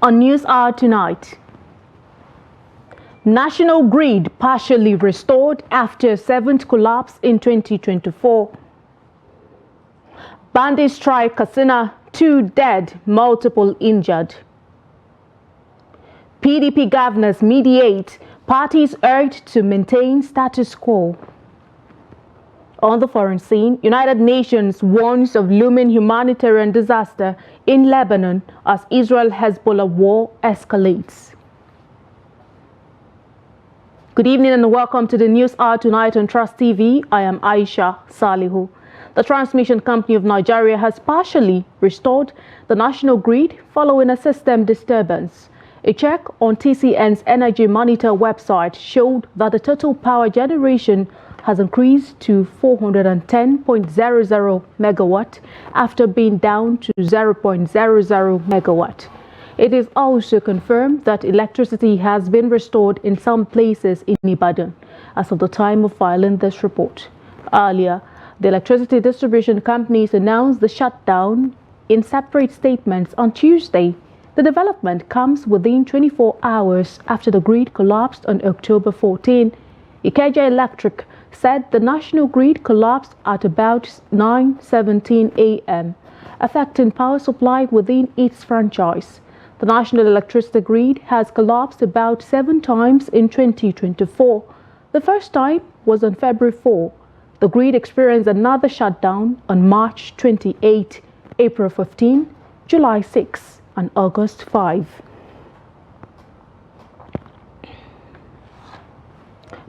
On News Hour tonight, national grid partially restored after seventh collapse in 2024. Bandit strike Katsina, 2 dead, multiple injured. PDP governors mediate, parties urged to maintain status quo. On the foreign scene, United Nations warns of looming humanitarian disaster in Lebanon as Israel-Hezbollah war escalates. Good evening and welcome to the News Hour tonight on Trust TV. I am Aisha Salihu. The transmission company of Nigeria has partially restored the national grid following a system disturbance. A check on TCN's Energy Monitor website showed that the total power generation has increased to 410.00 megawatt after being down to 0.00 megawatt. It is also confirmed that electricity has been restored in some places in Ibadan as of the time of filing this report. Earlier, the electricity distribution companies announced the shutdown in separate statements on Tuesday. The development comes within 24 hours after the grid collapsed on October 14. Ikeja Electric said the national grid collapsed at about 9:17 a.m., affecting power supply within its franchise. The national electricity grid has collapsed about 7 times in 2024. The first time was on February 4. The grid experienced another shutdown on March 28, April 15, July 6, and August 5.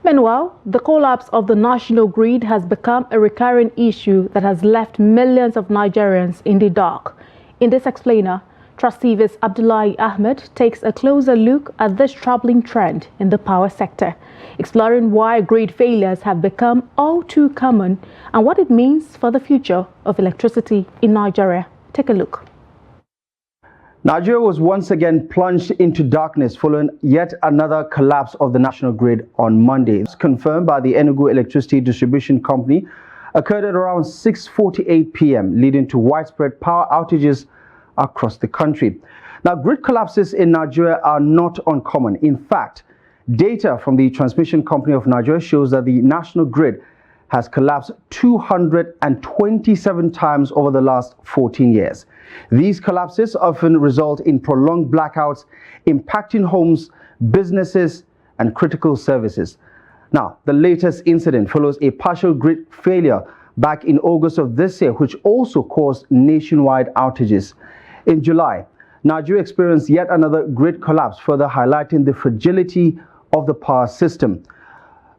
Meanwhile, the collapse of the national grid has become a recurring issue that has left millions of Nigerians in the dark. In this explainer, Trust TV's Abdullahi Ahmed takes a closer look at this troubling trend in the power sector, exploring why grid failures have become all too common and what it means for the future of electricity in Nigeria. Take a look. Nigeria was once again plunged into darkness following yet another collapse of the national grid on Monday. It's confirmed by the Enugu Electricity Distribution Company, occurred at around 6:48 p.m., leading to widespread power outages across the country. Now, grid collapses in Nigeria are not uncommon. In fact, data from the Transmission Company of Nigeria shows that the national grid has collapsed 227 times over the last 14 years. These collapses often result in prolonged blackouts, impacting homes, businesses, and critical services. Now, the latest incident follows a partial grid failure back in August of this year, which also caused nationwide outages. In July, Nigeria experienced yet another grid collapse, further highlighting the fragility of the power system.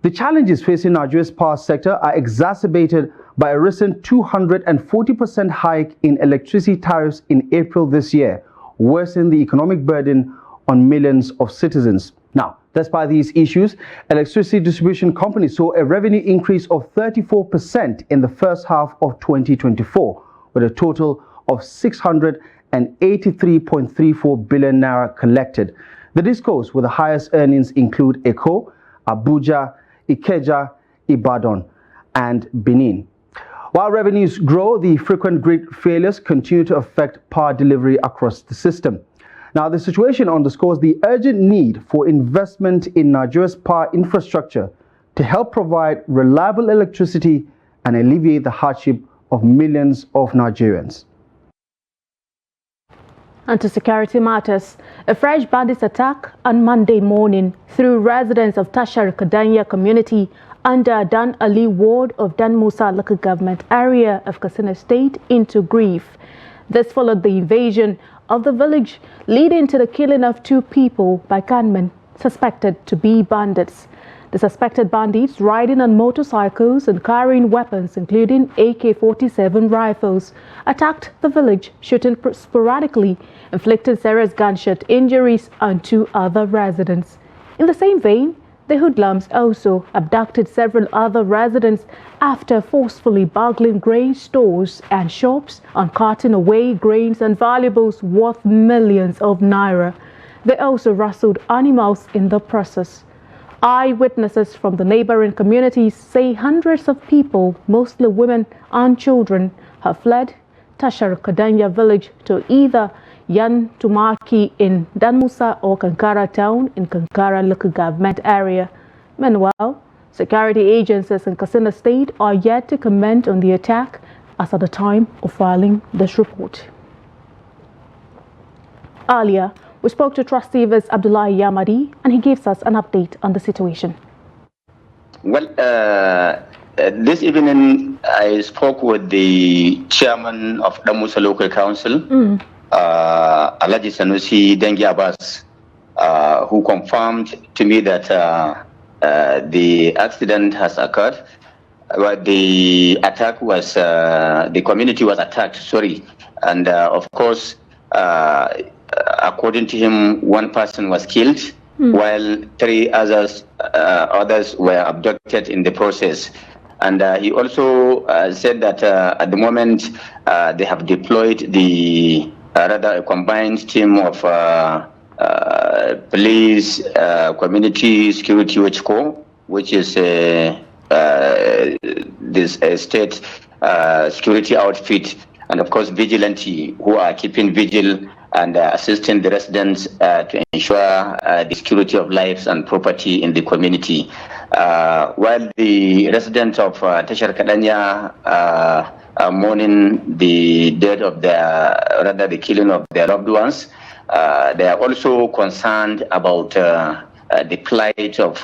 The challenges facing Nigeria's power sector are exacerbated by a recent 240% hike in electricity tariffs in April this year, worsening the economic burden on millions of citizens. Now, despite these issues, electricity distribution companies saw a revenue increase of 34% in the first half of 2024, with a total of 683.34 billion naira collected. The discos with the highest earnings include Eko, Abuja, Ikeja, Ibadan, and Benin. While revenues grow, the frequent grid failures continue to affect power delivery across the system. Now, the situation underscores the urgent need for investment in Nigeria's power infrastructure to help provide reliable electricity and alleviate the hardship of millions of Nigerians. And to security matters, a fresh bandit attack on Monday morning threw residents of Tashar Kadanya community under Dan Ali ward of Dan Musa local government area of Katsina State into grief. This followed the invasion of the village, leading to the killing of 2 people by gunmen suspected to be bandits. The suspected bandits, riding on motorcycles and carrying weapons including AK-47 rifles, attacked the village, shooting sporadically, inflicting serious gunshot injuries on 2 other residents. In the same vein, the hoodlums also abducted several other residents after forcefully burgling grain stores and shops and carting away grains and valuables worth millions of naira. They also rustled animals in the process. Eyewitnesses from the neighboring communities say hundreds of people, mostly women and children, have fled Tashar Kadanya village to either Yan Tumaki in Danmusa or Kankara town in Kankara local government area. Meanwhile, security agencies in Katsina State are yet to comment on the attack as at the time of filing this report. Earlier, we spoke to Trustee Vice Abdullahi Yamadi and he gives us an update on the situation. Well, this evening I spoke with the chairman of Damusa Local Council, Alhaji Sanusi Dengi Abbas, who confirmed to me that the accident has occurred. The attack was, the community was attacked, and of course, according to him, one person was killed, while three others were abducted in the process. And he also said that at the moment they have deployed the rather a combined team of police, community security which is this state security outfit, and of course vigilante, who are keeping vigil and assisting the residents to ensure the security of lives and property in the community. While the residents of Tashar Kadanya are mourning the death of the killing of their loved ones, they are also concerned about the plight of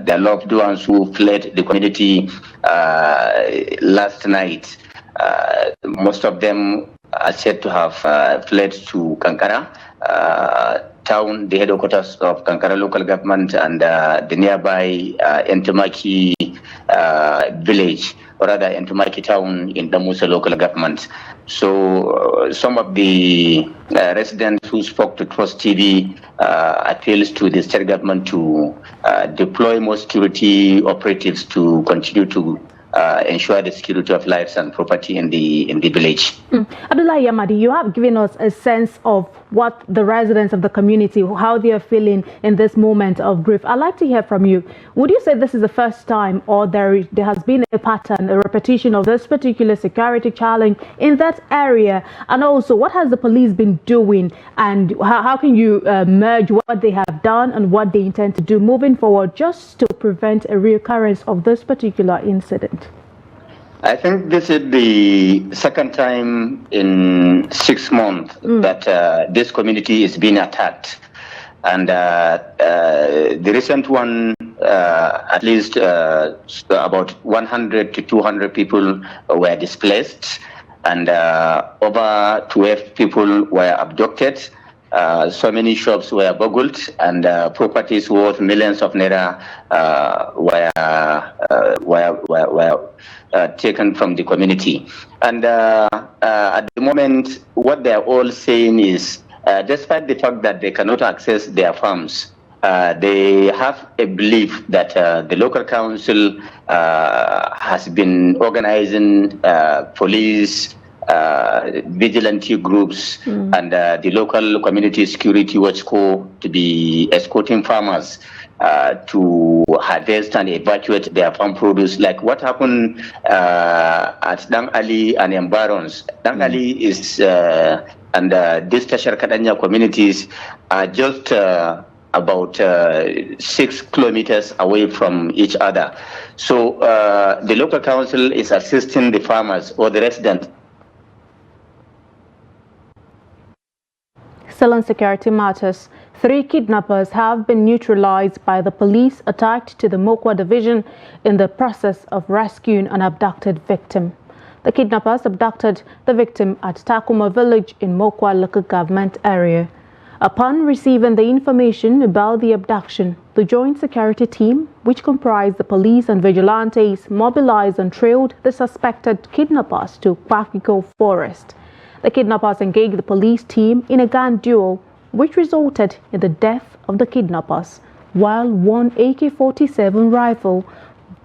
their loved ones who fled the community last night. Most of them are said to have fled to Kankara town, the headquarters of Kankara local government, and the nearby Entumaki village, or rather Entumaki town in Damusa local government. So some of the residents who spoke to Trust TV appeals to the state government to deploy more security operatives to continue to ensure the security of lives and property in the village. Abdullahi Yamadi, you have given us a sense of what the residents of the community, how they are feeling in this moment of grief. I'd like to hear from you. Would you say this is the first time, or there has been a pattern, a repetition of this particular security challenge in that area? And also, what has the police been doing, and how can you merge what they have done and what they intend to do moving forward just to prevent a reoccurrence of this particular incident? I think this is the second time in 6 months that this community is being attacked. And the recent one, at least about 100 to 200 people were displaced, and over 12 people were abducted. So many shops were burgled, and properties worth millions of naira were taken from the community. And at the moment, what they're all saying is, despite the fact that they cannot access their farms, they have a belief that the local council has been organizing police, vigilante groups, and the local community security watch corps to be escorting farmers to harvest and evacuate their farm produce, like what happened at Dang Ali and environs. Dang Ali is and these Tashar Kadanya communities are just about 6 kilometers away from each other. So the local council is assisting the farmers or the residents. Still on security matters, 3 kidnappers have been neutralized by the police attached to the Mokwa division in the process of rescuing an abducted victim. The kidnappers abducted the victim at Takuma village in Mokwa local government area. Upon receiving the information about the abduction, the joint security team, which comprised the police and vigilantes, mobilized and trailed the suspected kidnappers to Kwakiko forest. The kidnappers engaged the police team in a gun duel, which resulted in the death of the kidnappers, while one AK-47 rifle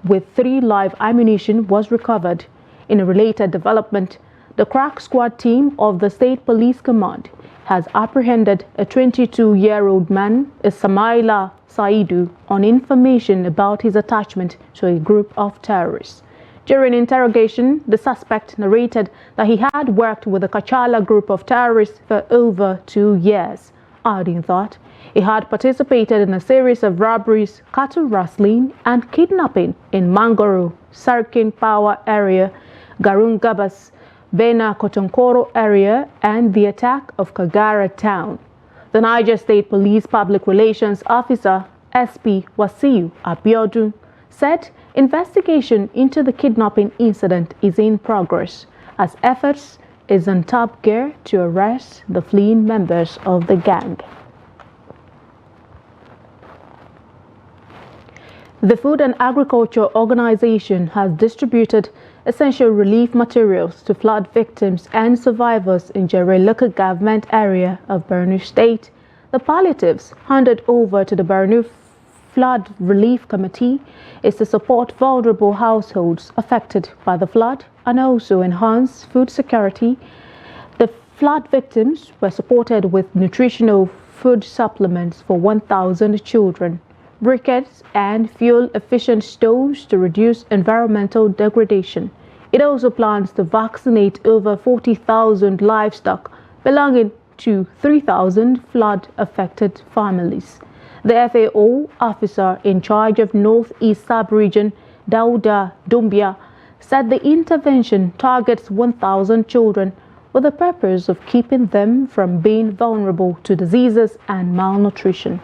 with 3 live ammunition was recovered. In a related development, the crack squad team of the State Police Command has apprehended a 22-year-old man, Ismaila Saidu, on information about his attachment to a group of terrorists. During interrogation, the suspect narrated that he had worked with the Kachala group of terrorists for over 2 years, adding that he had participated in a series of robberies, cattle rustling and kidnapping in Mangoro, Sarkin Power area, Garungabas, Bena Kotonkoro area and the attack of Kagara town. The Niger State Police Public Relations Officer, SP Wasiu Abiodun, said investigation into the kidnapping incident is in progress as efforts is on top gear to arrest the fleeing members of the gang. The Food and Agriculture Organization has distributed essential relief materials to flood victims and survivors in Jere local government area of Borno State. The palliatives handed over to the Borno Flood Relief Committee is to support vulnerable households affected by the flood and also enhance food security. The flood victims were supported with nutritional food supplements for 1,000 children, briquettes and fuel-efficient stoves to reduce environmental degradation. It also plans to vaccinate over 40,000 livestock belonging to 3,000 flood-affected families. The FAO officer in charge of Northeast Sub-Region, Dauda Dumbia, said the intervention targets 1,000 children with the purpose of keeping them from being vulnerable to diseases and malnutrition.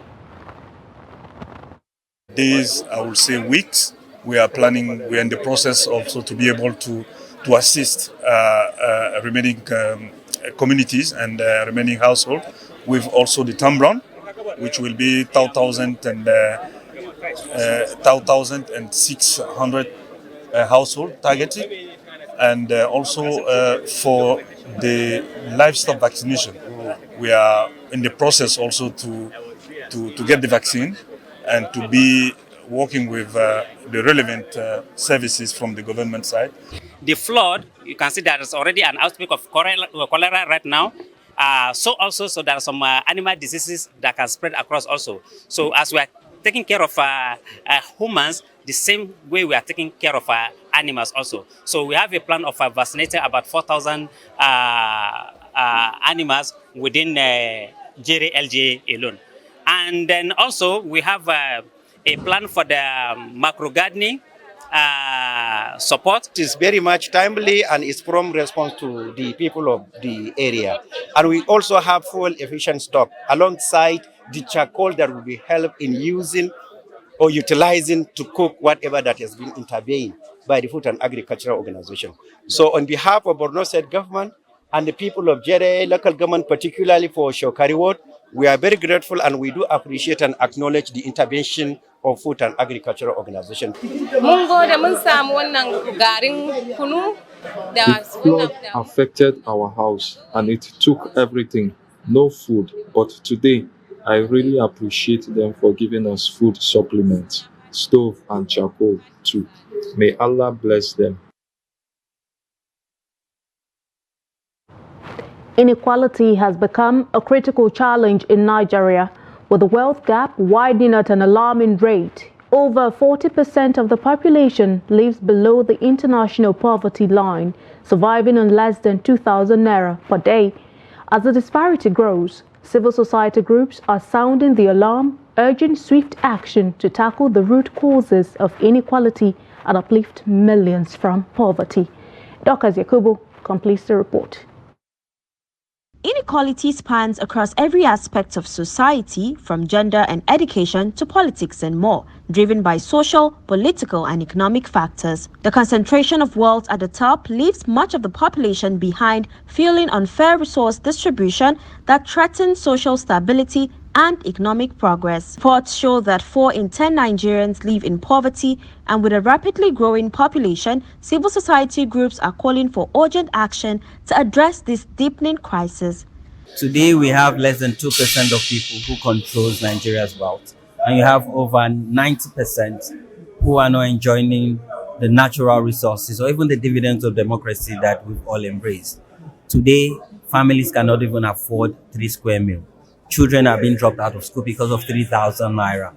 Days, I would say weeks, we are in the process also to be able to assist remaining communities and remaining households with also the Tambron, which will be 1,600 households targeted, and also for the livestock vaccination. We are in the process also to get the vaccine and to be working with the relevant services from the government side. The flood, you can see there is already an outbreak of cholera right now. So there are some animal diseases that can spread across also. So as we are taking care of humans, the same way we are taking care of animals also. So we have a plan of vaccinating about 4,000 animals within Jere LGA alone. And then also we have a plan for the macro gardening support. It is very much timely and is prompt response to the people of the area. And we also have fuel efficient stock alongside the charcoal that will be helped in using or utilizing to cook whatever that has been intervened by the Food and Agricultural Organization. So on behalf of Borno State government and the people of Jere local government, particularly for Shokari Ward, we are very grateful and we do appreciate and acknowledge the intervention of Food and Agricultural Organization. The flood affected our house and it took everything, no food. But today, I really appreciate them for giving us food supplements, stove and charcoal too. May Allah bless them. Inequality has become a critical challenge in Nigeria, with the wealth gap widening at an alarming rate. Over 40% of the population lives below the international poverty line, surviving on less than 2,000 naira per day. As the disparity grows, civil society groups are sounding the alarm, urging swift action to tackle the root causes of inequality and uplift millions from poverty. Dr. Yakubu completes the report. Inequality spans across every aspect of society, from gender and education to politics and more, driven by social, political and economic factors. The concentration of wealth at the top leaves much of the population behind, fueling unfair resource distribution that threatens social stability and economic progress. Reports show that 4 in 10 Nigerians live in poverty, and with a rapidly growing population, civil society groups are calling for urgent action to address this deepening crisis. Today we have less than 2% of people who controls Nigeria's wealth, and you have over 90% who are not enjoying the natural resources or even the dividends of democracy that we've all embraced. Today, families cannot even afford 3 square meals. Children are being dropped out of school because of 3,000 naira.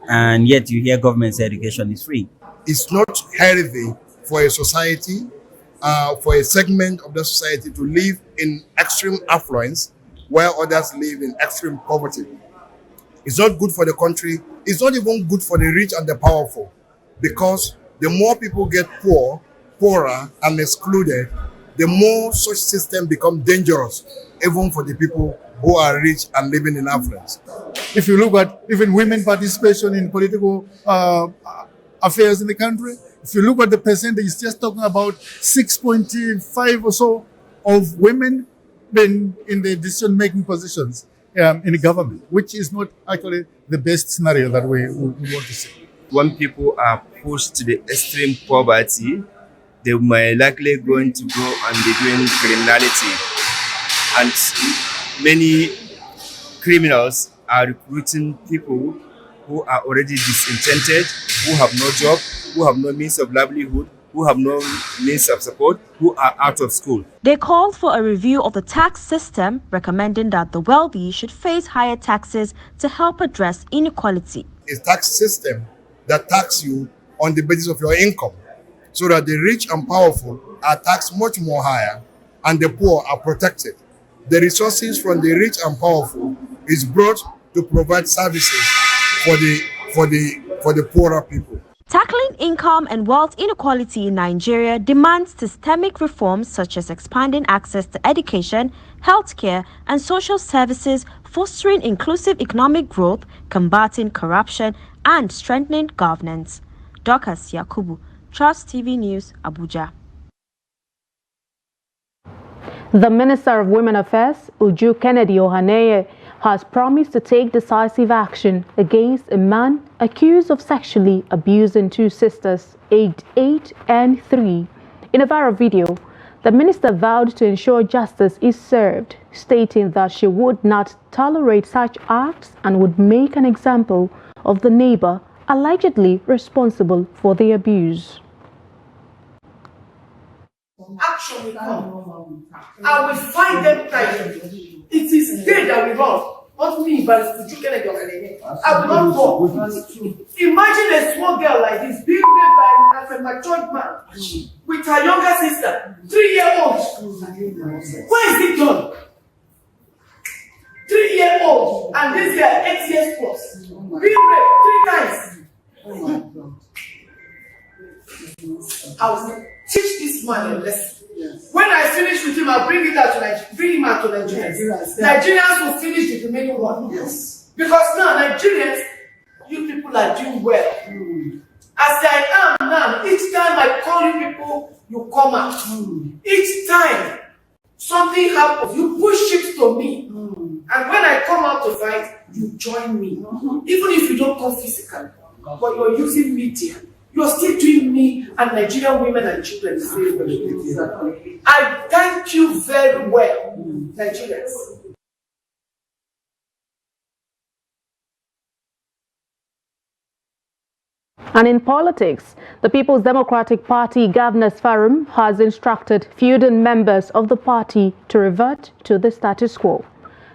And yet you hear government say education is free. It's not healthy for a society, for a segment of the society to live in extreme affluence while others live in extreme poverty. It's not good for the country. It's not even good for the rich and the powerful, because the more people get poorer and excluded, the more such system become dangerous, even for the people who are rich and living in affluence. If you look at even women participation in political affairs in the country, if you look at the percentage, it's just talking about 6.5 or so of women being in the decision-making positions in the government, which is not actually the best scenario that we want to see. When people are pushed to the extreme poverty, they may likely going to go and be doing criminality. And many criminals are recruiting people who are already disenchanted, who have no job, who have no means of livelihood, who have no means of support, who are out of school. They called for a review of the tax system, recommending that the wealthy should face higher taxes to help address inequality. A tax system that tax you on the basis of your income, so that the rich and powerful are taxed much more higher and the poor are protected. The resources from the rich and powerful is brought to provide services for the poorer people. Tackling income and wealth inequality in Nigeria demands systemic reforms such as expanding access to education, healthcare, and social services, fostering inclusive economic growth, combating corruption, and strengthening governance. Dorcas Yakubu, Trust TV News, Abuja. The Minister of Women Affairs, Uju Kennedy Ohaneye, has promised to take decisive action against a man accused of sexually abusing two sisters, aged 8 and 3. In a viral video, the minister vowed to ensure justice is served, stating that she would not tolerate such acts and would make an example of the neighbor allegedly responsible for the abuse. Action will come. I will find them tight. It is they that will run, not me, but it's Uju Kennedy Ohaneye. I will not go. Imagine a small girl like this being raped by a matured man with her younger sister, 3-year-old. Where is it done? 3-year-old, and this girl 8 years plus, being raped 3 times. I will teach this man a lesson. Yes. When I finish with him, I'll bring him out to Nigeria. Nigerians will finish with the remaining one. Yes. Because now Nigerians, you people are doing well. As I am now, each time I call you people, you come out. Each time something happens, you push it to me. And when I come out to fight, you join me. Even if you don't come physically, but you're using media. You're still doing me and Nigerian women and children the same way. I thank you very well, Nigerians. And in politics, the People's Democratic Party Governors Forum has instructed feuding members of the party to revert to the status quo.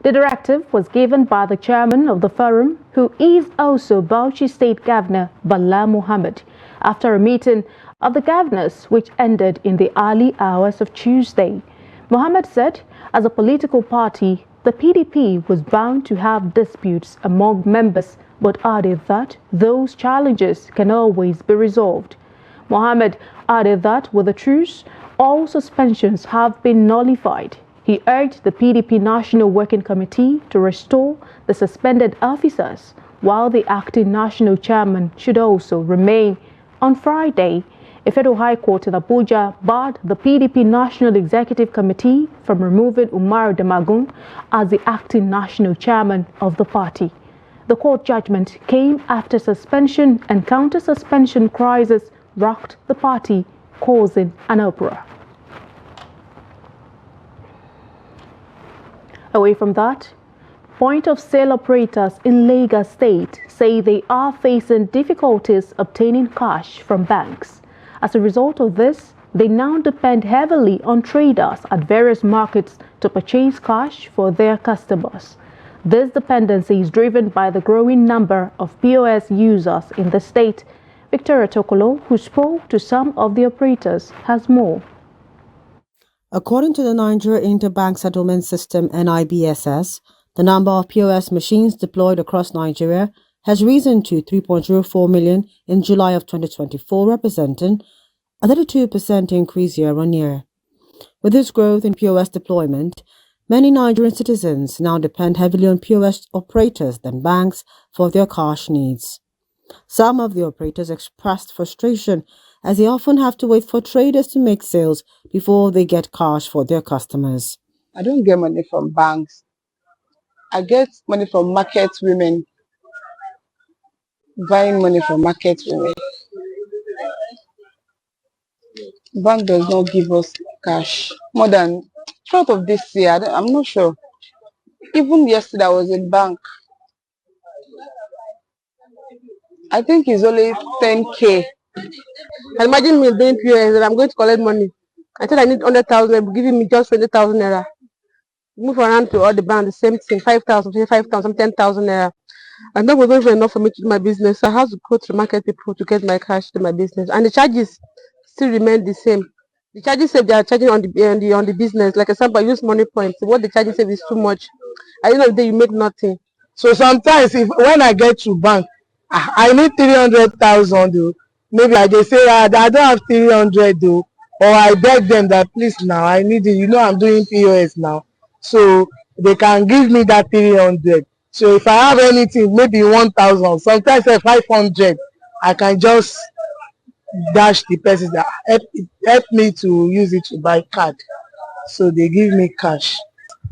The directive was given by the chairman of the forum, who is also Bauchi State Governor Bala Muhammad, after a meeting of the governors which ended in the early hours of Tuesday. Muhammad said, as a political party, the PDP was bound to have disputes among members, but added that those challenges can always be resolved. Muhammad added that with the truce, all suspensions have been nullified. He urged the PDP National Working Committee to restore the suspended officers, while the acting national chairman should also remain. On Friday, a federal high court in Abuja barred the PDP National Executive Committee from removing Umar Damagun as the acting national chairman of the party. The court judgment came after suspension and counter-suspension crisis rocked the party, causing an uproar. Away from that, point-of-sale operators in Lagos State say they are facing difficulties obtaining cash from banks. As a result of this, they now depend heavily on traders at various markets to purchase cash for their customers. This dependency is driven by the growing number of POS users in the state, Victoria Tokolo, who spoke to some of the operators, has more. According to the Nigeria Interbank Settlement System (NIBSS), the number of POS machines deployed across Nigeria has risen to 3.04 million in July of 2024, representing a 32% increase year-on-year. With this growth in POS deployment, many Nigerian citizens now depend heavily on POS operators than banks for their cash needs. Some of the operators expressed frustration as they often have to wait for traders to make sales before they get cash for their customers. I don't get money from banks. I get money from market women, buying money from market women. Bank does not give us cash. More than throughout of this year, I'm not sure. Even yesterday I was in bank. I think it's only 10K. Imagine me doing POS and I'm going to collect money. I said I need 100,000, they're giving me just 20,000 naira. Move around to all the banks, the same thing, 5,000, 5,000, 10,000 naira. And that was not even enough for me to do my business. So I have to go to the market people to get my cash to my business. And the charges still remain the same. The charges say they are charging on the business. Like example, I use money points. What the charges say is too much. At the end of the day, you make nothing. So sometimes when I get to bank, I need 300,000 though. Maybe I just say I don't have 300 though, or I beg them that please now I need it. You know I'm doing POS now, so they can give me that 300. So if I have anything, maybe 1,000, sometimes 500, I can just dash the person that help me to use it to buy card. So they give me cash.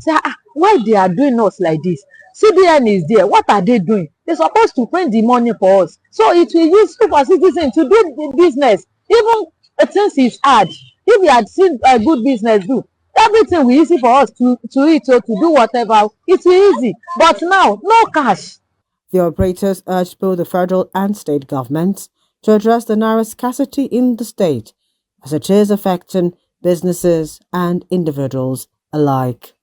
Say, why they are doing us like this? CBN is there. What are they doing? They're supposed to print the money for us. So it will use for citizens to do the business. Even since it's hard. If we had seen a good business do, everything will easy for us to eat or to do whatever. It's easy. But now, no cash. The operators urged both the federal and state governments to address the naira scarcity in the state, as it is affecting businesses and individuals alike.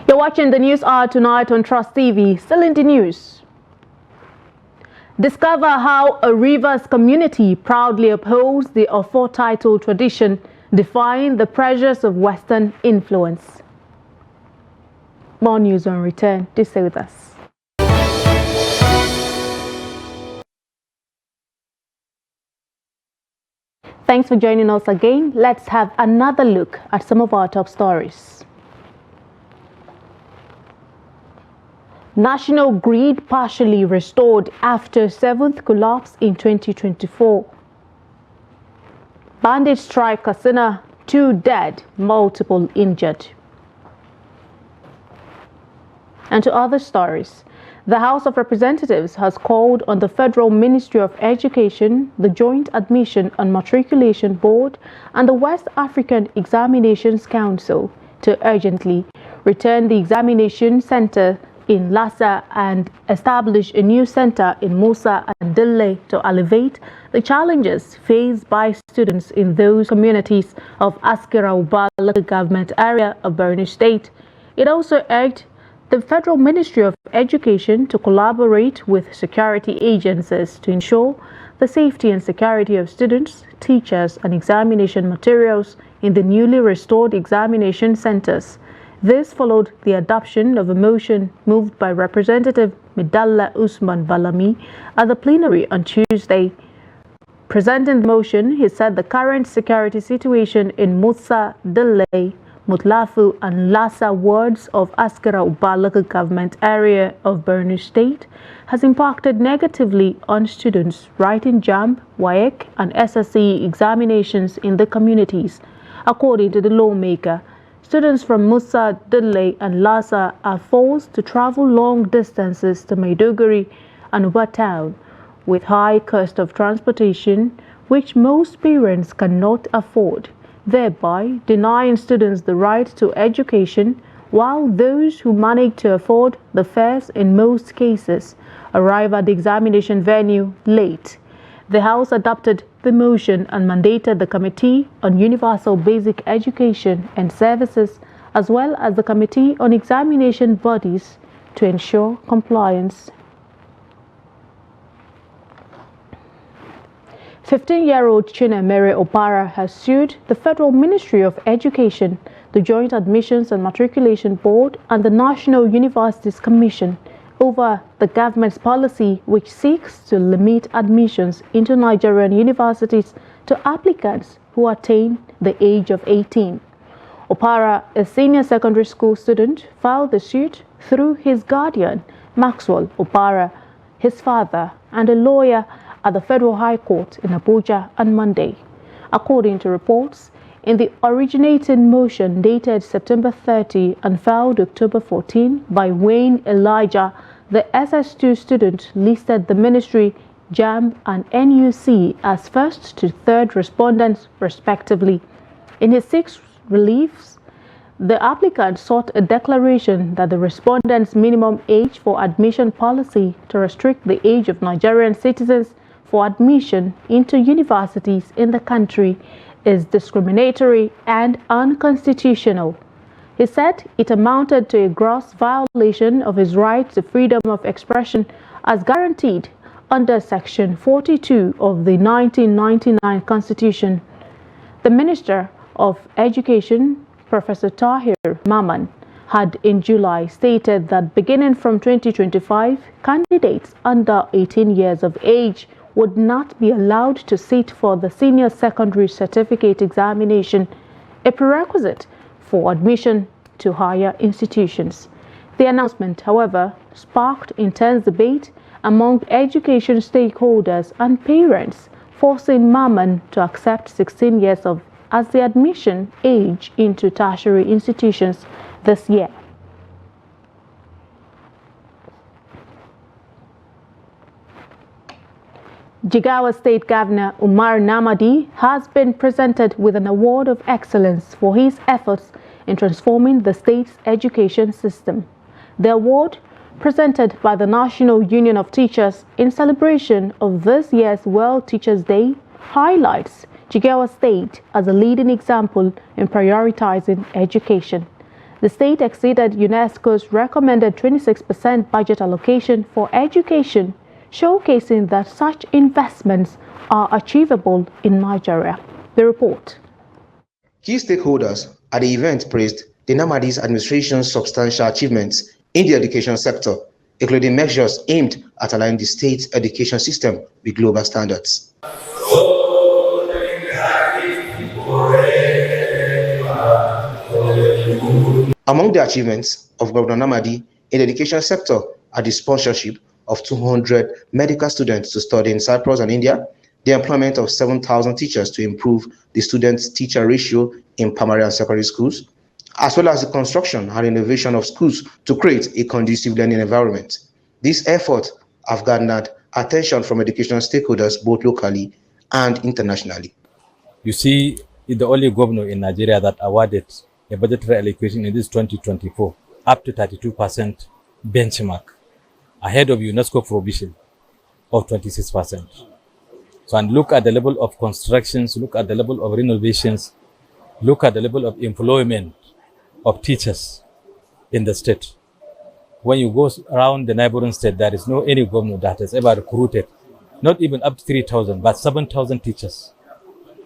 You're watching the News Hour tonight on Trust TV. Still in the news. Discover how a Rivers community proudly upholds the Ofo title tradition, defying the pressures of Western influence. More news on return. Do stay with us. Thanks for joining us again. Let's have another look at some of our top stories. National grid partially restored after 7th collapse in 2024. Bandit strike Katsina, 2 dead, multiple injured. And to other stories, the House of Representatives has called on the Federal Ministry of Education, the Joint Admission and Matriculation Board, and the West African Examinations Council to urgently return the examination center in Lassa and establish a new center in Musa and Dille to alleviate the challenges faced by students in those communities of Askira Uba local government area of Borno State. It also urged the Federal Ministry of Education to collaborate with security agencies to ensure the safety and security of students, teachers, and examination materials in the newly restored examination centers. This followed the adoption of a motion moved by Representative Midalla Usman Balami at the plenary on Tuesday. Presenting the motion, he said the current security situation in Musa, Dille, Mutlafu, and Lassa wards of Askira Uba local government area of Borno State has impacted negatively on students writing JAMB, WAEC, and SSE examinations in the communities. According to the lawmaker, students from Musa, Dille, and Lassa are forced to travel long distances to Maiduguri and Uba town with high cost of transportation, which most parents cannot afford, thereby denying students the right to education, while those who manage to afford the fares in most cases arrive at the examination venue late. The House adopted the motion and mandated the Committee on Universal Basic Education and Services as well as the Committee on Examination Bodies to ensure compliance. 15-year-old Chinemere Opara has sued the Federal Ministry of Education, the Joint Admissions and Matriculation Board, and the National Universities Commission over the government's policy which seeks to limit admissions into Nigerian universities to applicants who attain the age of 18. Opara, a senior secondary school student, filed the suit through his guardian, Maxwell Opara, his father, and a lawyer at the Federal High Court in Abuja on Monday. According to reports, in the originating motion dated September 30 and filed October 14 by Wayne Elijah, the SS2 student listed the ministry, JAMB, and NUC as first to third respondents, respectively. In his 6 reliefs, the applicant sought a declaration that the respondent's minimum age for admission policy to restrict the age of Nigerian citizens for admission into universities in the country is discriminatory and unconstitutional. He said it amounted to a gross violation of his right to freedom of expression as guaranteed under Section 42 of the 1999 Constitution. The Minister of Education, Professor Tahir Maman, had in July stated that beginning from 2025, candidates under 18 years of age would not be allowed to sit for the Senior Secondary Certificate Examination, a prerequisite for admission to higher institutions. The announcement, however, sparked intense debate among education stakeholders and parents, forcing Maman to accept 16 years as the admission age into tertiary institutions this year. Jigawa State Governor Umar Namadi has been presented with an award of excellence for his efforts in transforming the state's education system. The award, presented by the National Union of Teachers in celebration of this year's World Teachers' Day, highlights Jigawa State as a leading example in prioritizing education. The state exceeded UNESCO's recommended 26% budget allocation for education, showcasing that such investments are achievable in Nigeria. The report. Key stakeholders at the event praised the Namadi's administration's substantial achievements in the education sector, including measures aimed at aligning the state's education system with global standards. Among the achievements of Governor Namadi in the education sector are the sponsorship of 200 medical students to study in Cyprus and India, the employment of 7,000 teachers to improve the student-teacher ratio in primary and secondary schools, as well as the construction and renovation of schools to create a conducive learning environment. These efforts have garnered attention from educational stakeholders both locally and internationally. You see, it's the only governor in Nigeria that awarded a budgetary allocation in this 2024 up to 32% benchmark, ahead of UNESCO provision of 26%. So, and look at the level of constructions, look at the level of renovations, look at the level of employment of teachers in the state. When you go around the neighboring state, there is no any governor that has ever recruited, not even up to 3,000, but 7,000 teachers.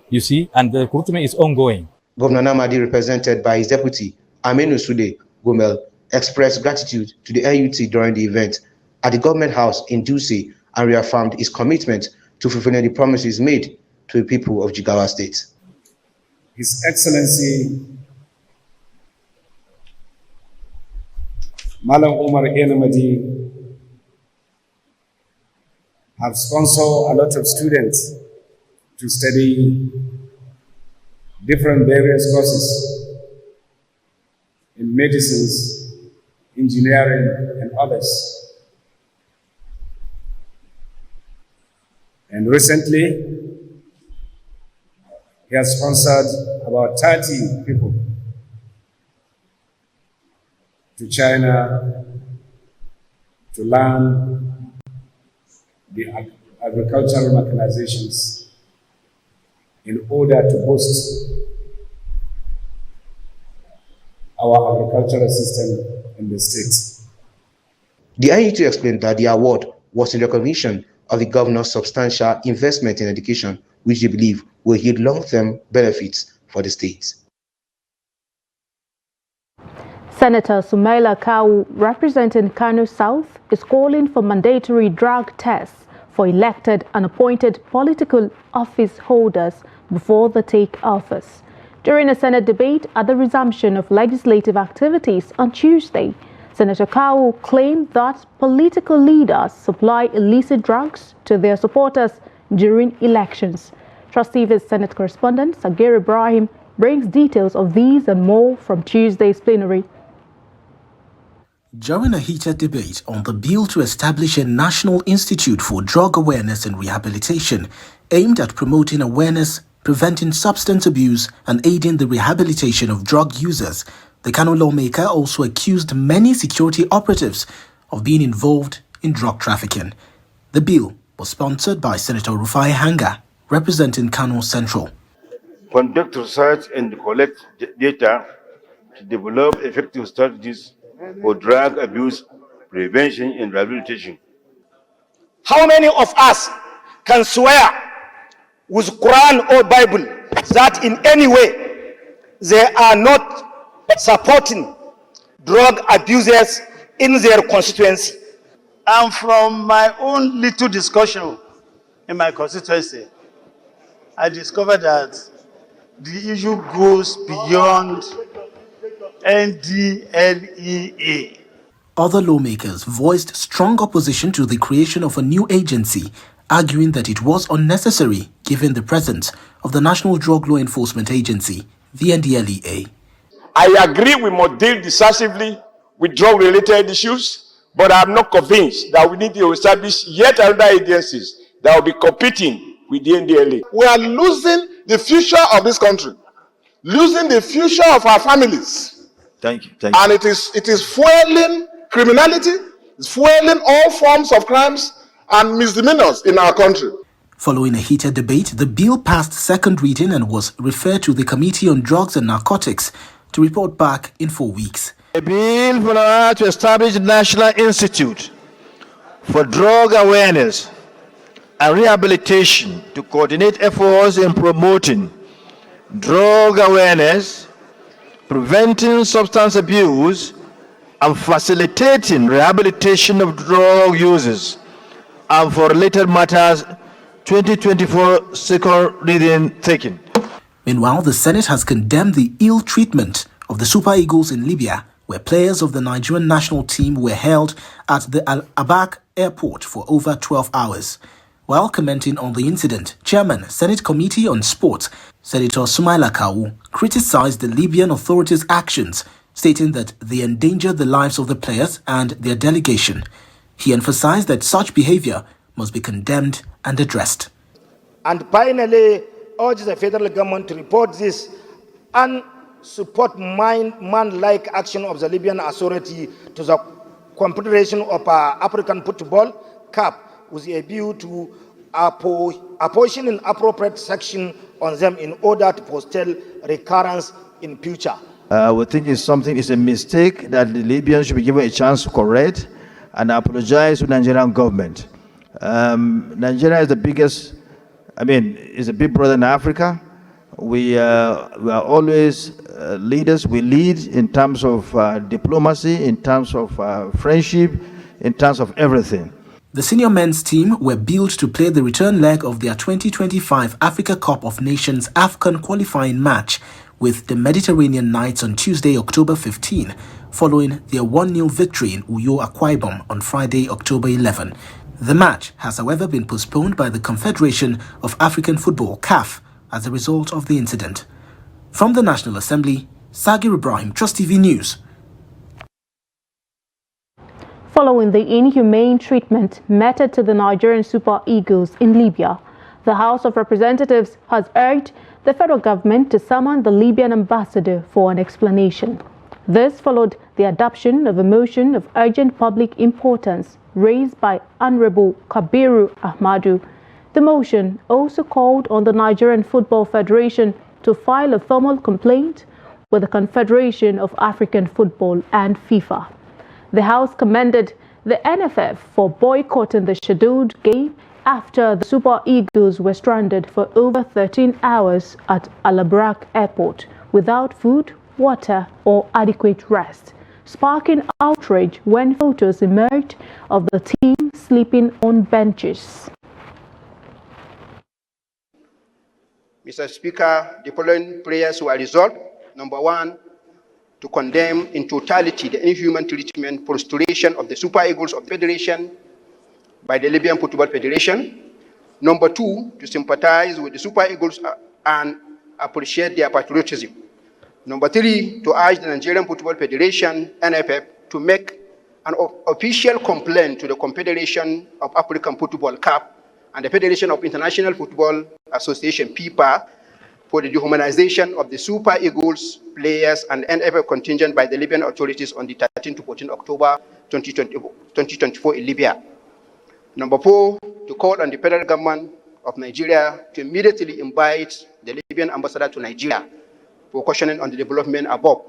You see, and the recruitment is ongoing. Governor Namadi, represented by his deputy, Aminu Sude Gomel, expressed gratitude to the NUT during the event at the government house in Duse and reaffirmed his commitment to fulfilling the promises made to the people of Jigawa State. His Excellency Malam Umar Namadi have sponsored a lot of students to study different various courses in medicines, engineering, and others. And recently, he has sponsored about 30 people to China to learn the agricultural mechanizations in order to boost our agricultural system in the state. The IET explained that the award was in recognition of the governor's substantial investment in education which they believe will yield long-term benefits for the state. Senator Sumaila Kawu, representing Kano South, is calling for mandatory drug tests for elected and appointed political office holders before they take office. During a Senate debate at the resumption of legislative activities on Tuesday, Senator Kawu claimed that political leaders supply illicit drugs to their supporters during elections. Trust TV's Senate correspondent Sagir Ibrahim brings details of these and more from Tuesday's plenary. During a heated debate on the bill to establish a National Institute for Drug Awareness and Rehabilitation aimed at promoting awareness, preventing substance abuse, and aiding the rehabilitation of drug users, the Kano lawmaker also accused many security operatives of being involved in drug trafficking. The bill was sponsored by Senator Rufai Hanga, representing Kano Central. Conduct research and collect data to develop effective strategies for drug abuse prevention and rehabilitation. How many of us can swear with Quran or Bible that in any way they are not supporting drug abusers in their constituency? And from my own little discussion in my constituency, I discovered that the issue goes beyond NDLEA. Other lawmakers voiced strong opposition to the creation of a new agency, arguing that it was unnecessary given the presence of the National Drug Law Enforcement Agency, the NDLEA. I agree we must deal decisively with drug-related issues, but I'm not convinced that we need to establish yet another agencies that will be competing with the NDLEA. We are losing the future of this country, losing the future of our families. Thank you. And it is fueling criminality, it's fueling all forms of crimes and misdemeanors in our country. Following a heated debate, the bill passed second reading and was referred to the Committee on Drugs and Narcotics to report back in 4 weeks. A bill to establish a National Institute for Drug Awareness and Rehabilitation to coordinate efforts in promoting drug awareness, preventing substance abuse, and facilitating rehabilitation of drug users, and for related matters, 2024 second reading taken. Meanwhile, the Senate has condemned the ill treatment of the Super Eagles in Libya, where players of the Nigerian national team were held at the Al-Abak airport for over 12 hours. While commenting on the incident, Chairman, Senate Committee on Sport, Senator Sumaila Kawu, criticized the Libyan authorities' actions, stating that they endangered the lives of the players and their delegation. He emphasized that such behavior must be condemned and addressed. And finally, urge the federal government to report this and support man-like action of the Libyan authority to the Confederation of African Football, CAF, with a view to apportioning appropriate section on them in order to forestall recurrence in future. We think it's a mistake that the Libyans should be given a chance to correct and apologize to the Nigerian government. Nigeria is the biggest, is a big brother in Africa. We are always leaders. We lead in terms of diplomacy, in terms of friendship, in terms of everything. The senior men's team were billed to play the return leg of their 2025 Africa Cup of Nations AFCON qualifying match with the Mediterranean Knights on Tuesday, October 15, following their 1-0 victory in Uyo Akwa Ibom on Friday, October 11. The match has, however, been postponed by the Confederation of African Football, CAF, as a result of the incident. From the National Assembly, Sagir Ibrahim, Trust TV News. Following the inhumane treatment meted to the Nigerian Super Eagles in Libya, the House of Representatives has urged the federal government to summon the Libyan ambassador for an explanation. This followed the adoption of a motion of urgent public importance raised by Honorable Kabiru Ahmadu. The motion also called on the Nigerian Football Federation to file a formal complaint with the Confederation of African Football and FIFA. The House commended the NFF for boycotting the scheduled game after the Super Eagles were stranded for over 13 hours at Alabrak Airport without food, water or adequate rest, sparking outrage when photos emerged of the team sleeping on benches. Mr. Speaker, the following prayers were resolved. Number one, to condemn in totality the inhuman treatment, prostration of the Super Eagles of the Federation by the Libyan Football Federation. Number two, to sympathize with the Super Eagles and appreciate their patriotism. Number three, to urge the Nigerian Football Federation, NFF, to make an official complaint to the Confederation of African Football, CAF, and the Federation of International Football Association, FIFA, for the dehumanization of the Super Eagles players and NFF contingent by the Libyan authorities on the 13 to 14 October 2024 in Libya. Number four, to call on the federal government of Nigeria to immediately invite the Libyan ambassador to Nigeria for questioning on the development above.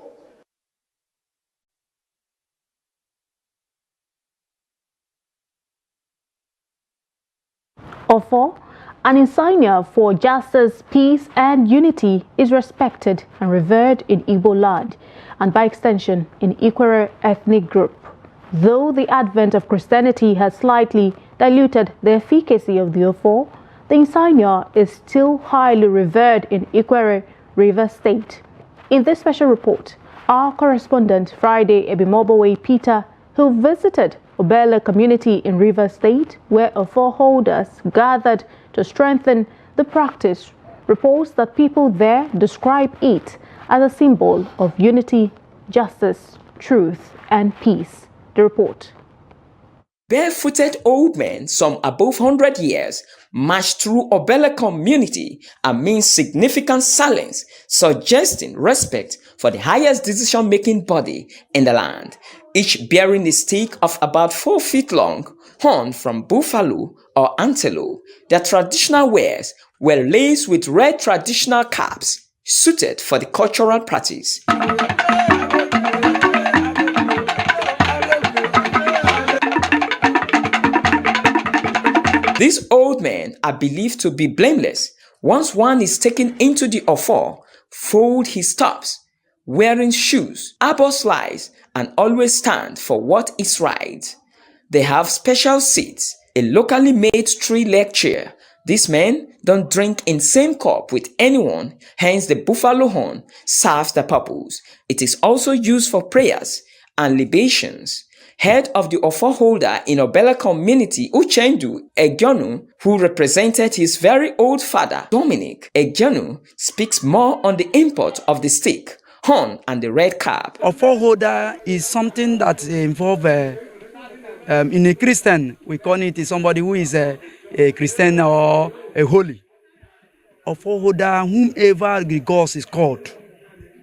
Ofo, an insignia for justice, peace and unity, is respected and revered in Igbo land and by extension in Ikwere ethnic group. Though the advent of Christianity has slightly diluted the efficacy of the Ofo, the insignia is still highly revered in Ikwere, Rivers State. In this special report, our correspondent Friday Ebimobowe Peter, who visited Obele community in Rivers State, where Ofo holders gathered to strengthen the practice, reports that people there describe it as a symbol of unity, justice, truth, and peace. The report. Barefooted old men, some above 100 years, marched through Obele community amid significant silence, suggesting respect for the highest decision-making body in the land, each bearing a stick of about 4 feet long, horn from buffalo or antelope. Their traditional wares were laced with red traditional caps, suited for the cultural practice. These old men are believed to be blameless. Once one is taken into the Ofo, fold his tops, wearing shoes, arbor slides, and always stand for what is right. They have special seats, a locally made 3-leg chair. These men don't drink in same cup with anyone, hence the buffalo horn serves the purpose. It is also used for prayers and libations. Head of the Ofo holder in Obele community, Uchendu Egionu, who represented his very old father, Dominic Egionu, speaks more on the import of the stick, horn, and the red cap. Ofo holder is something that involves, in a Christian, we call it somebody who is a Christian or a holy. Ofo holder, whomever the gods is called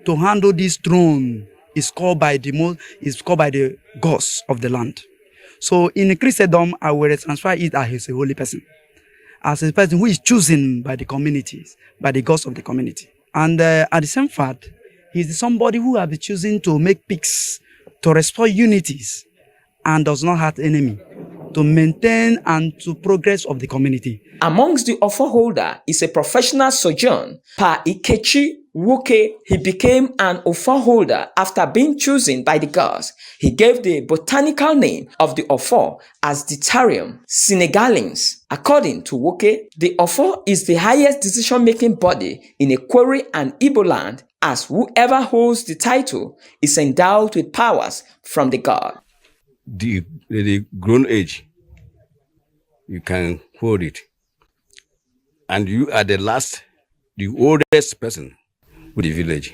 to handle this throne, is called by the gods of the land. So in Christendom, I will transfer it as a holy person, as a person who is chosen by the communities, by the gods of the community. And at the same fact, he is somebody who has been chosen to make peace, to restore unities, and does not have enemy, to maintain and to progress of the community. Amongst the Ofo holder is a professional sojourn, Pa Ikechi Woke. He became an Ofo holder after being chosen by the gods. He gave the botanical name of the Ofo as Deuterium senegalens. According to Woke, the Ofo is the highest decision-making body in Ekwere and Igbo land, as whoever holds the title is endowed with powers from the god. The grown age, you can hold it. And you are the oldest person with the village.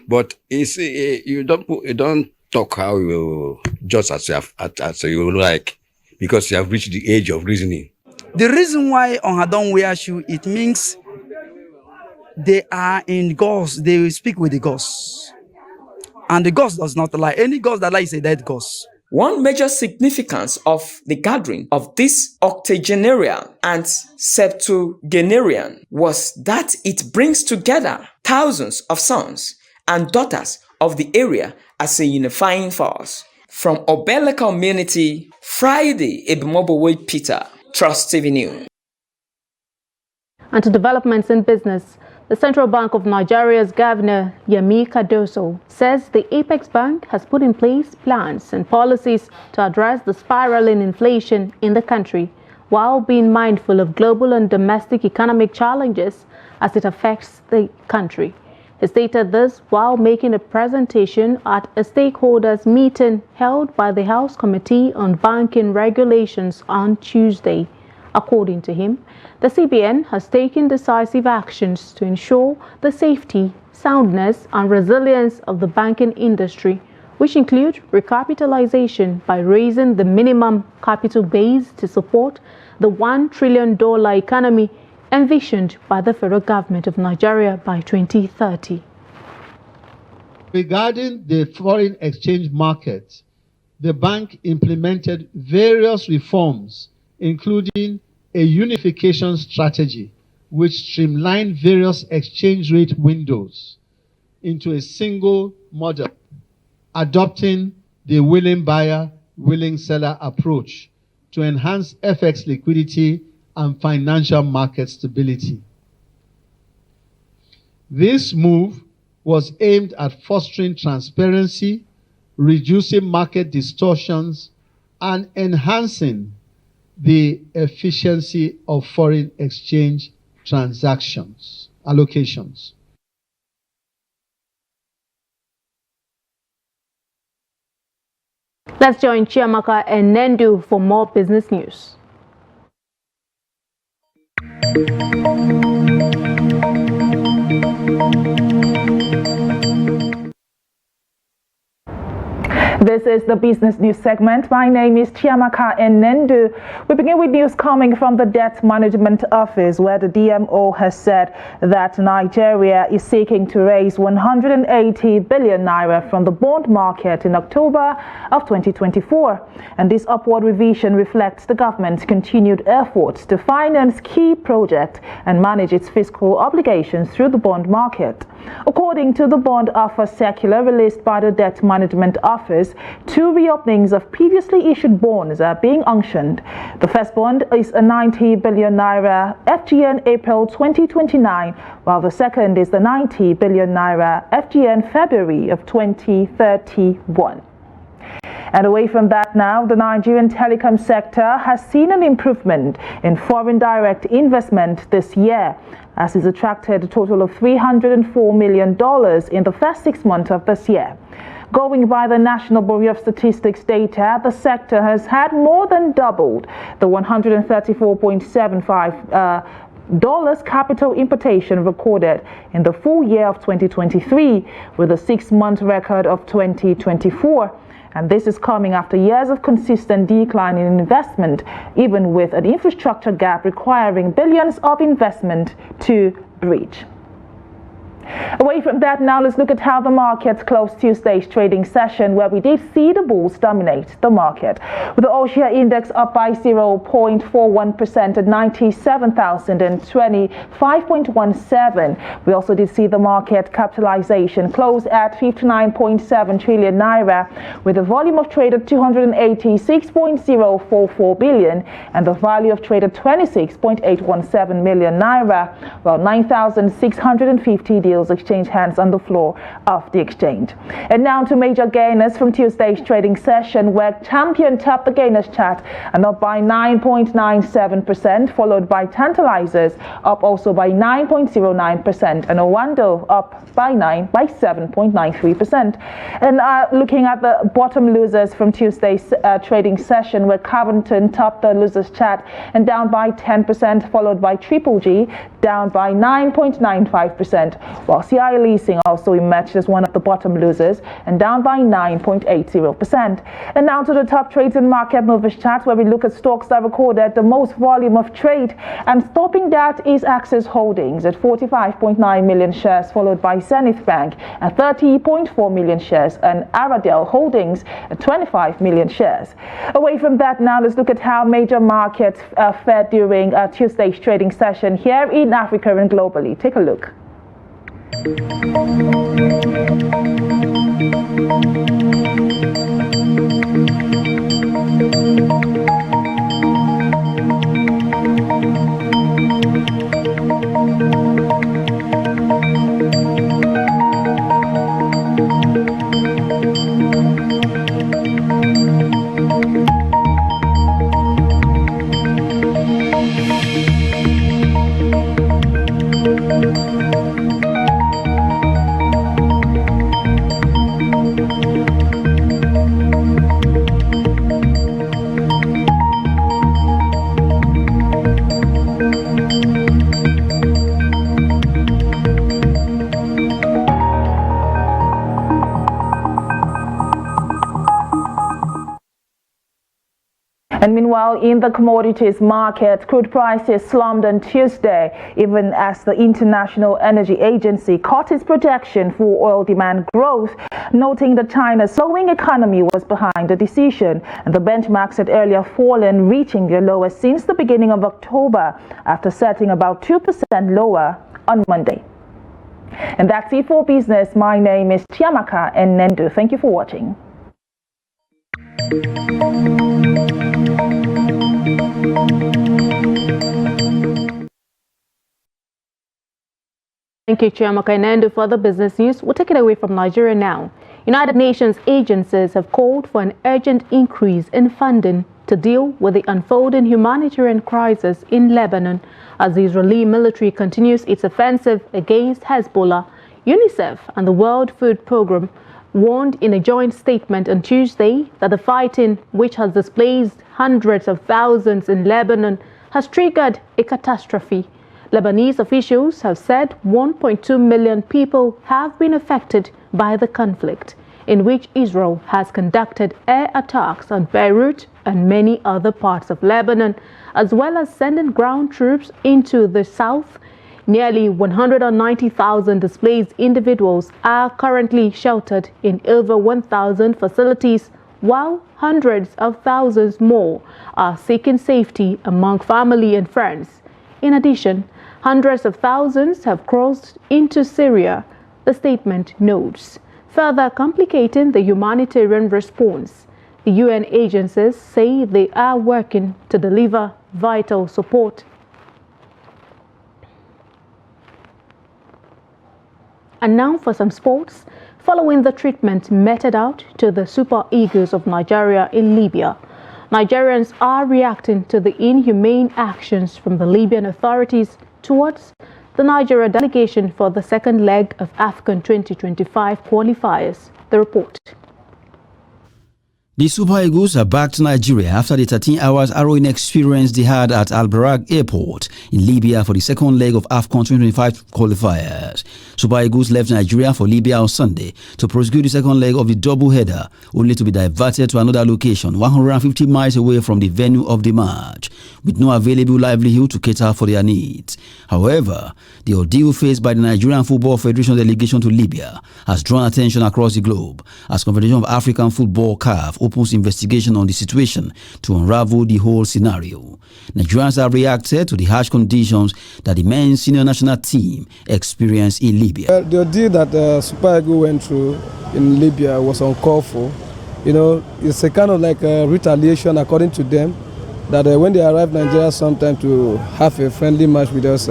But it's, you don't talk how you just as you like, because you have reached the age of reasoning. The reason why Onhadon wear shoe, it means they are in gods, they will speak with the gods. And the ghost does not lie. Any ghost that lies is a dead ghost. One major significance of the gathering of this octogenarian and septuagenarian was that it brings together thousands of sons and daughters of the area as a unifying force. From Obele community, Friday Ebimobowe Peter, Trust TV News. And to developments in business, the Central Bank of Nigeria's Governor Yemi Cardoso says the Apex Bank has put in place plans and policies to address the spiraling inflation in the country, while being mindful of global and domestic economic challenges as it affects the country. He stated this while making a presentation at a stakeholders meeting held by the House Committee on Banking Regulations on Tuesday. According to him, the CBN has taken decisive actions to ensure the safety, soundness, and resilience of the banking industry, which include recapitalization by raising the minimum capital base to support the $1 trillion economy envisioned by the federal government of Nigeria by 2030. Regarding the foreign exchange market, the bank implemented various reforms, including a unification strategy which streamlined various exchange rate windows into a single model, adopting the willing buyer, willing seller approach to enhance FX liquidity and financial market stability. This move was aimed at fostering transparency, reducing market distortions, and enhancing the efficiency of foreign exchange transactions, allocations. Let's join Chiamaka and Nendu for more business news. This is the business news segment. My name is Chiamaka Nendu. We begin with news coming from the Debt Management Office, where the DMO has said that Nigeria is seeking to raise 180 billion naira from the bond market in October of 2024. And this upward revision reflects the government's continued efforts to finance key projects and manage its fiscal obligations through the bond market. According to the bond offer circular released by the Debt Management Office, 2 reopenings of previously issued bonds are being unctioned. The first bond is a 90 billion naira FGN April 2029, while the second is the 90 billion naira FGN February of 2031. And away from that now, the Nigerian telecom sector has seen an improvement in foreign direct investment this year, as it's attracted a total of $304 million in the first 6 months of this year. Going by the National Bureau of Statistics data, the sector has had more than doubled the $134.75 capital importation recorded in the full year of 2023, with a 6-month record of 2024. And this is coming after years of consistent decline in investment, even with an infrastructure gap requiring billions of investment to bridge. Away from that, now let's look at how the markets closed Tuesday's trading session, where we did see the bulls dominate the market, with the All-Share Index up by 0.41% at 97,025.17. We also did see the market capitalization close at 59.7 trillion naira, with a volume of trade at 286.044 billion and the value of trade at 26.817 million naira, while 9,650 deals exchange hands on the floor of the exchange. And now to major gainers from Tuesday's trading session, where Champion topped the gainers chart and up by 9.97%, followed by Tantalizers up also by 9.09%, and Owando up by 7.93%. And looking at the bottom losers from Tuesday's trading session, where Covington topped the losers chart and down by 10%, followed by Triple G down by 9.95%, while CI Leasing also emerged as one of the bottom losers and down by 9.80%. And now to the top trades and market movers chart, where we look at stocks that recorded the most volume of trade, and stopping that is Access Holdings at 45.9 million shares, followed by Zenith Bank at 30.4 million shares, and Aradel Holdings at 25 million shares. Away from that, now let's look at how major markets fared during Tuesday's trading session here in Africa and globally. Take a look. And meanwhile, in the commodities market, crude prices slumped on Tuesday, even as the International Energy Agency cut its projection for oil demand growth, noting that China's slowing economy was behind the decision. And the benchmarks had earlier fallen, reaching their lowest since the beginning of October, after setting about 2% lower on Monday. And that's it for business. My name is Chiamaka Nendu. Thank you for watching. Thank you, Chiamaka Nendu, for the business news. We'll take it away from Nigeria now. United Nations agencies have called for an urgent increase in funding to deal with the unfolding humanitarian crisis in Lebanon as the Israeli military continues its offensive against Hezbollah. UNICEF and the World Food Programme warned in a joint statement on Tuesday that the fighting, which has displaced hundreds of thousands in Lebanon, has triggered a catastrophe. Lebanese officials have said 1.2 million people have been affected by the conflict, in which Israel has conducted air attacks on Beirut and many other parts of Lebanon, as well as sending ground troops into the south. Nearly 190,000 displaced individuals are currently sheltered in over 1,000 facilities, while hundreds of thousands more are seeking safety among family and friends. In addition, hundreds of thousands have crossed into Syria, the statement notes, further complicating the humanitarian response. The UN agencies say they are working to deliver vital support. And now for some sports. Following the treatment meted out to the Super Eagles of Nigeria in Libya, Nigerians are reacting to the inhumane actions from the Libyan authorities towards the Nigeria delegation for the second leg of AFCON 2025 qualifiers. The report. The Super Eagles are back to Nigeria after the 13 hours harrowing experience they had at Al-Barag Airport in Libya for the second leg of AFCON 2025 qualifiers. Super Eagles left Nigeria for Libya on Sunday to prosecute the second leg of the double header, only to be diverted to another location 150 miles away from the venue of the match, with no available livelihood to cater for their needs. However, the ordeal faced by the Nigerian Football Federation delegation to Libya has drawn attention across the globe as Confederation of African Football (CAF) opens investigation on the situation to unravel the whole scenario. Nigerians have reacted to the harsh conditions that the men's senior national team experienced in Libya. The ordeal that Super Eagles went through in Libya was uncalled for. You know, it's a kind of like a retaliation according to them, that when they arrived in Nigeria sometime to have a friendly match with us,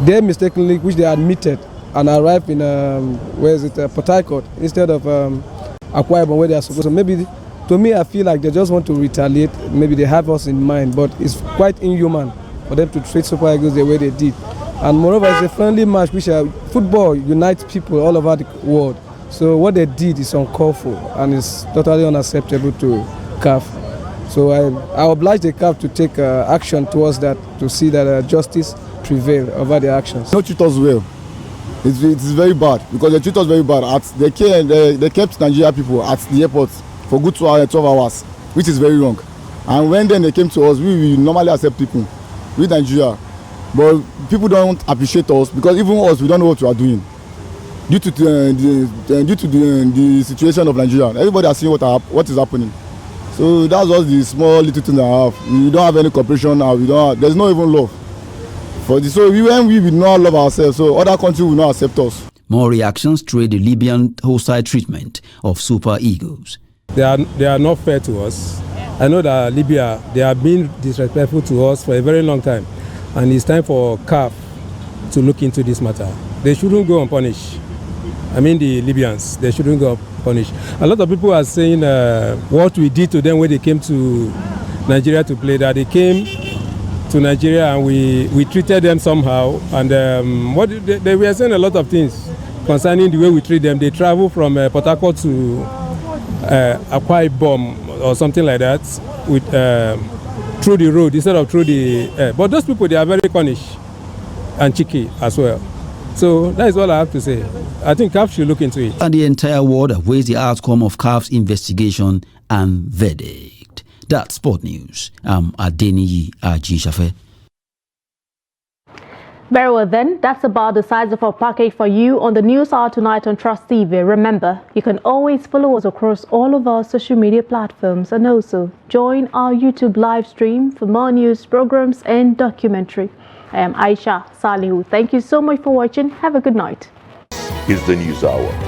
they mistakenly, which they admitted, and arrived in Port Harcourt instead of Akwa Ibom, where they are supposed to. Maybe, to me, I feel like they just want to retaliate. Maybe they have us in mind, but it's quite inhuman for them to treat Super Eagles the way they did. And moreover, it's a friendly match, which football unites people all over the world. So what they did is uncalled for, and it's totally unacceptable to CAF. So I oblige the CAF to take action towards that, to see that justice prevail over the actions. No treat us well. It's very bad, because they treat us very bad. They kept Nigeria people at the airport for good 12 hours, which is very wrong. And when then they came to us, we normally accept people with Nigeria. But people don't appreciate us, because even us, we don't know what we are doing. Due to the situation of Nigeria, everybody has seen what is happening. So that's just the small little thing I have. We don't have any cooperation now. There's no even love. So when we will not love ourselves, so other countries will not accept us. More reactions trade the Libyan hostile treatment of Super Eagles. They are not fair to us. I know that Libya, they have been disrespectful to us for a very long time. And it's time for CAF to look into this matter. They shouldn't go unpunished. I mean the Libyans, they shouldn't go unpunished. A lot of people are saying what we did to them when they came to Nigeria to play, that they came to Nigeria and we treated them somehow, and they were saying a lot of things concerning the way we treat them. They travel from Port Harcourt to Akwa Ibom or something like that with through the road instead of through the air. But those people, they are very cunning and cheeky as well. So that is all I have to say. I think CAF should look into it. And the entire world awaits the outcome of CAF's investigation and verdict. That's Sport News. I'm Adeniyi Ajishafe. Very well then, that's about the size of our package for you on the News Hour tonight on Trust TV. Remember, you can always follow us across all of our social media platforms and also join our YouTube live stream for more news, programs and documentary. I am Aisha Salihu. Thank you so much for watching. Have a good night. Is the News Hour